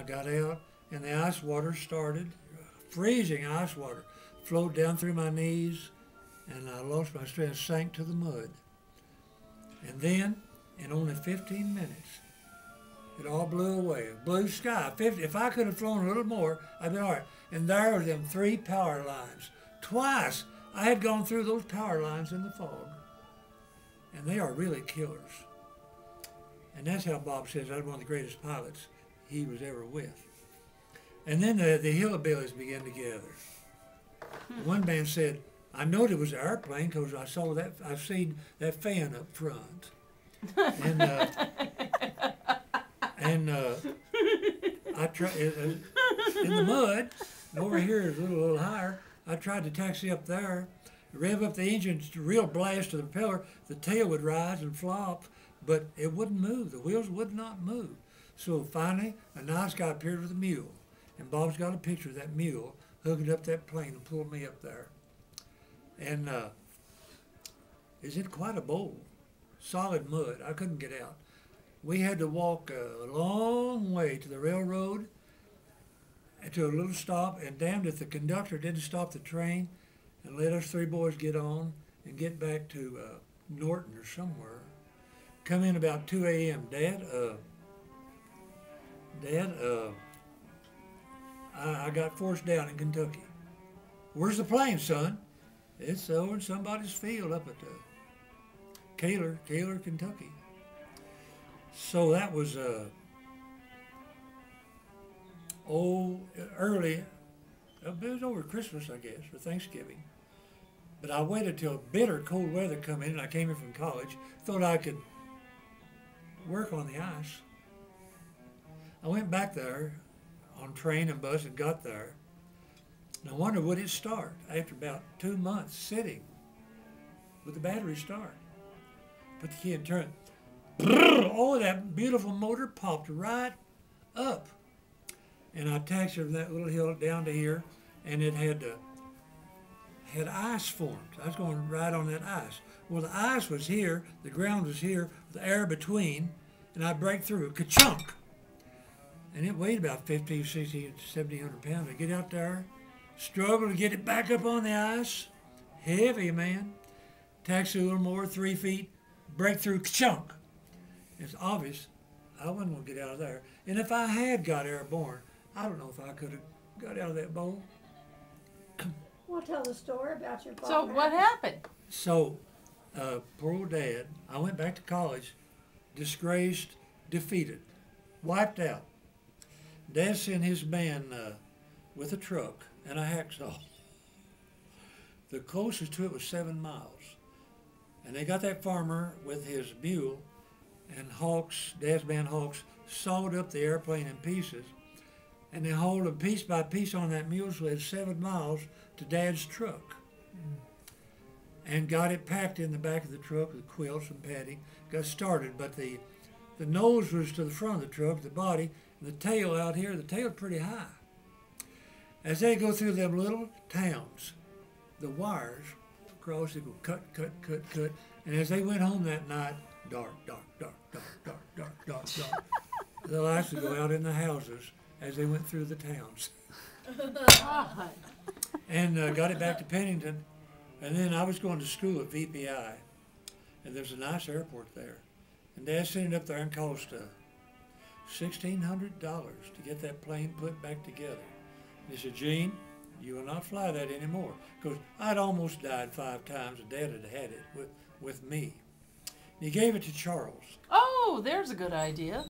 I got out, and the ice water started, freezing ice water, flowed down through my knees, and I lost my strength, sank to the mud. And then, in only 15 minutes, it all blew away. Blue sky. If I could have flown a little more, I'd been all right. And there were them 3 power lines. Twice I had gone through those power lines in the fog. And they are really killers. And that's how Bob says I was one of the greatest pilots he was ever with. And then the hillbillies began to gather. One man said, I knowed it was an airplane because I seen that fan up front. And I tried in the mud, and over here is a little higher. I tried to taxi up there, rev up the engine, just a real blast to the propeller. The tail would rise and flop, but it wouldn't move. The wheels would not move. So finally, a nice guy appeared with a mule, and Bob's got a picture of that mule hooking up that plane and pulled me up there. And is it quite a bowl? Solid mud. I couldn't get out. We had to walk a long way to the railroad, to a little stop, and damned if the conductor didn't stop the train and let us 3 boys get on and get back to Norton or somewhere. Come in about 2 a.m. Dad, I got forced down in Kentucky. Where's the plane, son? It's over in somebody's field up at Kaler, Kentucky. So that was early. It was over Christmas, I guess, or Thanksgiving. But I waited till bitter cold weather come in, and I came in from college. Thought I could work on the ice. I went back there on train and bus and got there. And I wondered, would it start? After about 2 months sitting, would the battery start? Put the key in turn. Oh, that beautiful motor popped right up. And I taxied from that little hill down to here, and it had ice formed. I was going right on that ice. Well, the ice was here, the ground was here, the air between, and I break through, ka-chunk. And it weighed about 50, 60, 1,700 pounds. I get out there, struggle to get it back up on the ice. Heavy, man. Taxi a little more, 3 feet, break through, ka-chunk. It's obvious I wasn't going to get out of there. And if I had got airborne, I don't know if I could have got out of that bowl. Well, tell the story about your father. So what happened? So, poor old Dad, I went back to college, disgraced, defeated, wiped out. Dad sent his man with a truck and a hacksaw. The closest to it was 7 miles. And they got that farmer with his mule, and Hawks, Dad's man Hawks, sawed up the airplane in pieces, and they hauled them piece by piece on that mule sled 7 miles to Dad's truck, and got it packed in the back of the truck with quilts and padding. Got started, but the nose was to the front of the truck, the body, and the tail out here. The tail pretty high. As they go through them little towns, the wires across, they go cut, cut, cut, cut, and as they went home that night, dark, dark, dark, dark, dark, dark, dark, dark. The lights would go out in the houses as they went through the towns. And got it back to Pennington. And then I was going to school at VPI. And there's a nice airport there. And Dad sent it up there and cost $1,600 to get that plane put back together. And he said, Gene, you will not fly that anymore. Because I'd almost died 5 times and Dad had had it with me. He gave it to Charles. Oh, there's a good idea.